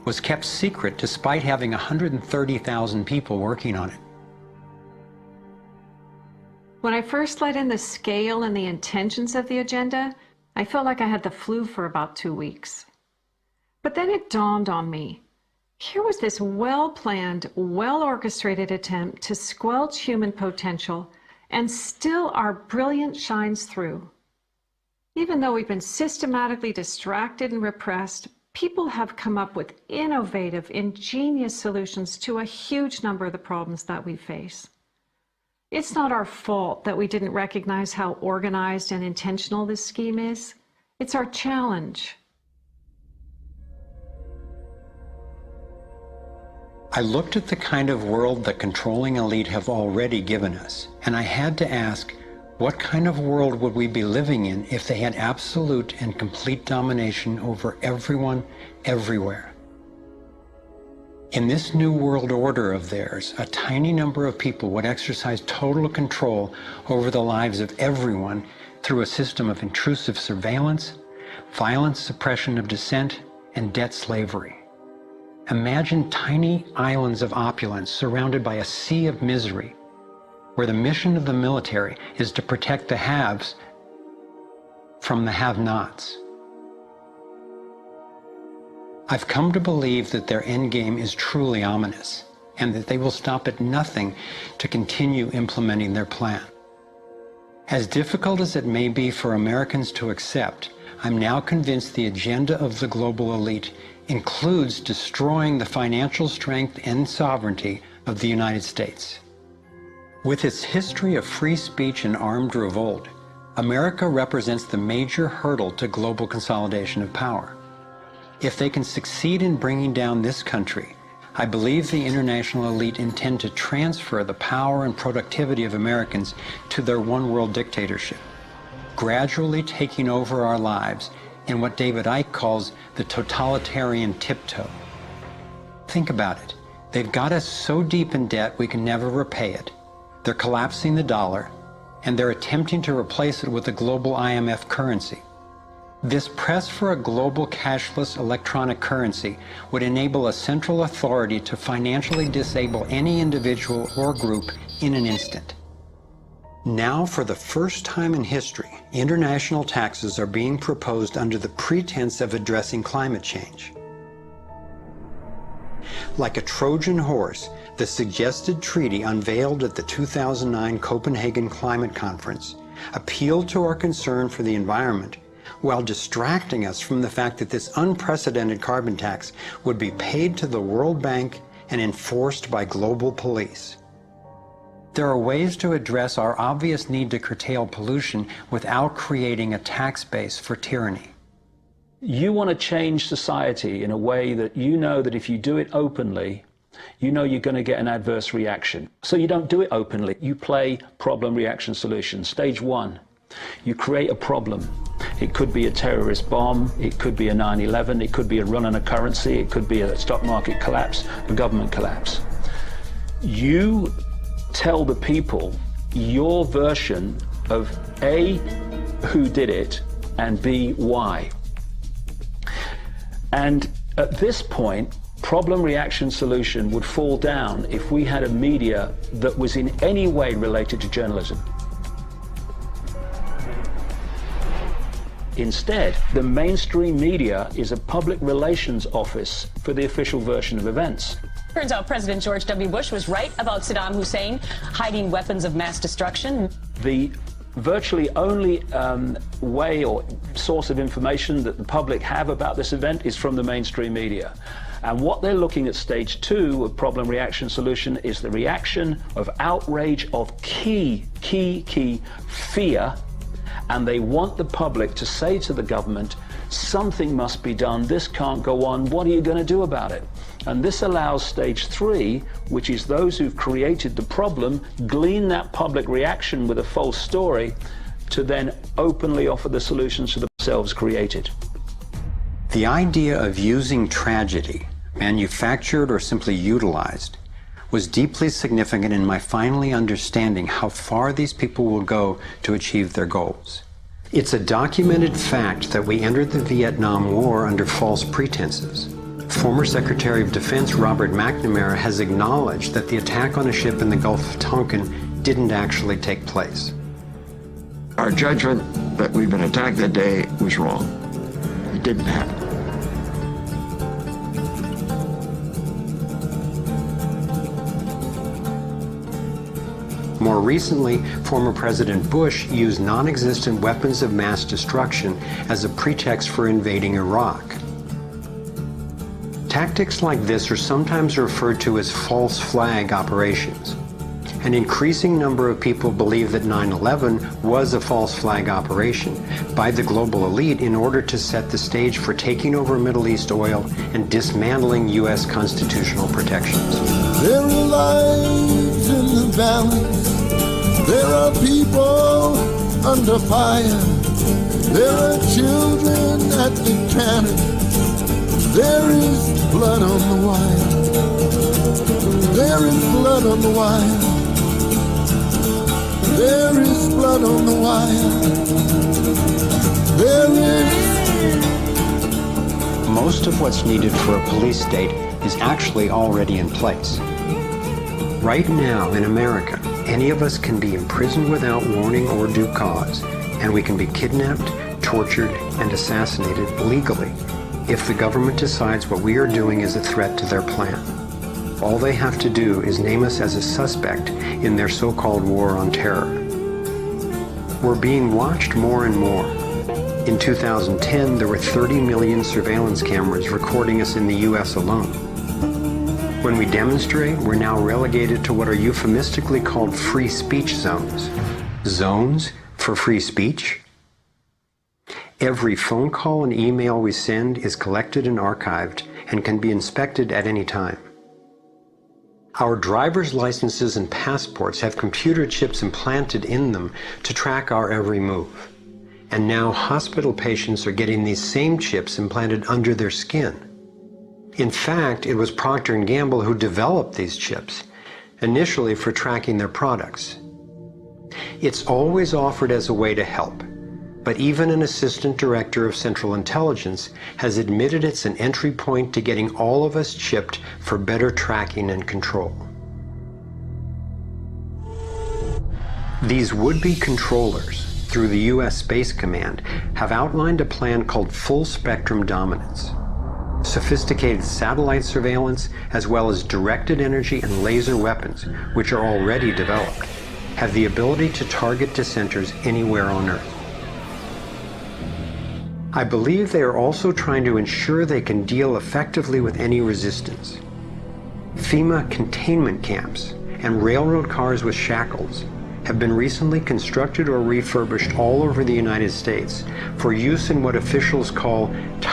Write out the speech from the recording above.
was kept secret despite having 130,000 people working on it. When I first let in the scale and the intentions of the agenda, I felt like I had the flu for about 2 weeks. But then it dawned on me. Here was this well-planned, well-orchestrated attempt to squelch human potential, and still our brilliance shines through. Even though we've been systematically distracted and repressed, people have come up with innovative, ingenious solutions to a huge number of the problems that we face. It's not our fault that we didn't recognize how organized and intentional this scheme is. It's our challenge. I looked at the kind of world the controlling elite have already given us, and I had to ask, what kind of world would we be living in if they had absolute and complete domination over everyone, everywhere? In this new world order of theirs, a tiny number of people would exercise total control over the lives of everyone through a system of intrusive surveillance, violent suppression of dissent, and debt slavery. Imagine tiny islands of opulence surrounded by a sea of misery, where the mission of the military is to protect the haves from the have-nots. I've come to believe that their endgame is truly ominous, and that they will stop at nothing to continue implementing their plan. As difficult as it may be for Americans to accept, I'm now convinced the agenda of the global elite includes destroying the financial strength and sovereignty of the United States. With its history of free speech and armed revolt, America represents the major hurdle to global consolidation of power. If they can succeed in bringing down this country, I believe the international elite intend to transfer the power and productivity of Americans to their one-world dictatorship, gradually taking over our lives in what David Icke calls the totalitarian tiptoe. Think about it. They've got us so deep in debt we can never repay it. They're collapsing the dollar, and they're attempting to replace it with a global IMF currency. This press for a global cashless electronic currency would enable a central authority to financially disable any individual or group in an instant. Now, for the first time in history, international taxes are being proposed under the pretense of addressing climate change. Like a Trojan horse, the suggested treaty unveiled at the 2009 Copenhagen Climate Conference appealed to our concern for the environment while distracting us from the fact that this unprecedented carbon tax would be paid to the World Bank and enforced by global police. There are ways to address our obvious need to curtail pollution without creating a tax base for tyranny. You want to change society in a way that you know that if you do it openly, you know you're going to get an adverse reaction. So you don't do it openly. You play problem, reaction, solution. Stage one, you create a problem. It could be a terrorist bomb, it could be a 9/11, it could be a run on a currency, it could be a stock market collapse, a government collapse. You tell the people your version of A, who did it, and B, why. And at this point, problem, reaction, solution would fall down if we had a media that was in any way related to journalism. Instead, the mainstream media is a public relations office for the official version of events. Turns out President George W. Bush was right about Saddam Hussein hiding weapons of mass destruction. The virtually only way or source of information that the public have about this event is from the mainstream media. And what they're looking at stage two of problem, reaction, solution is the reaction of outrage, of key fear. And they want the public to say to the government, something must be done, this can't go on, what are you going to do about it? And this allows stage three, which is those who've created the problem, glean that public reaction with a false story, to then openly offer the solutions to themselves created. The idea of using tragedy, manufactured or simply utilized, was deeply significant in my finally understanding how far these people will go to achieve their goals. It's a documented fact that we entered the Vietnam War under false pretenses. Former Secretary of Defense Robert McNamara has acknowledged that the attack on a ship in the Gulf of Tonkin didn't actually take place. Our judgment that we've been attacked that day was wrong. It didn't happen. More recently, former President Bush used non-existent weapons of mass destruction as a pretext for invading Iraq. Tactics like this are sometimes referred to as false flag operations. An increasing number of people believe that 9/11 was a false flag operation by the global elite in order to set the stage for taking over Middle East oil and dismantling U.S. constitutional protections. There are lives in the valleys. There are people under fire. There are children at the cannon. There is blood on the wire. There is blood on the wire. There is blood on the wire. There is. Most of what's needed for a police state is actually already in place. Right now in America, any of us can be imprisoned without warning or due cause, and we can be kidnapped, tortured, and assassinated legally if the government decides what we are doing is a threat to their plan. All they have to do is name us as a suspect in their so-called war on terror. We're being watched more and more. In 2010, there were 30 million surveillance cameras recording us in the US alone. When we demonstrate, we're now relegated to what are euphemistically called free speech zones. Zones for free speech? Every phone call and email we send is collected and archived and can be inspected at any time. Our driver's licenses and passports have computer chips implanted in them to track our every move. And now hospital patients are getting these same chips implanted under their skin. In fact, it was Procter & Gamble who developed these chips, initially for tracking their products. It's always offered as a way to help, but even an assistant director of Central Intelligence has admitted it's an entry point to getting all of us chipped for better tracking and control. These would-be controllers, through the U.S. Space Command, have outlined a plan called full spectrum dominance. Sophisticated satellite surveillance, as well as directed energy and laser weapons, which are already developed, have the ability to target dissenters anywhere on Earth. I believe they are also trying to ensure they can deal effectively with any resistance. FEMA containment camps and railroad cars with shackles have been recently constructed or refurbished all over the United States for use in what officials call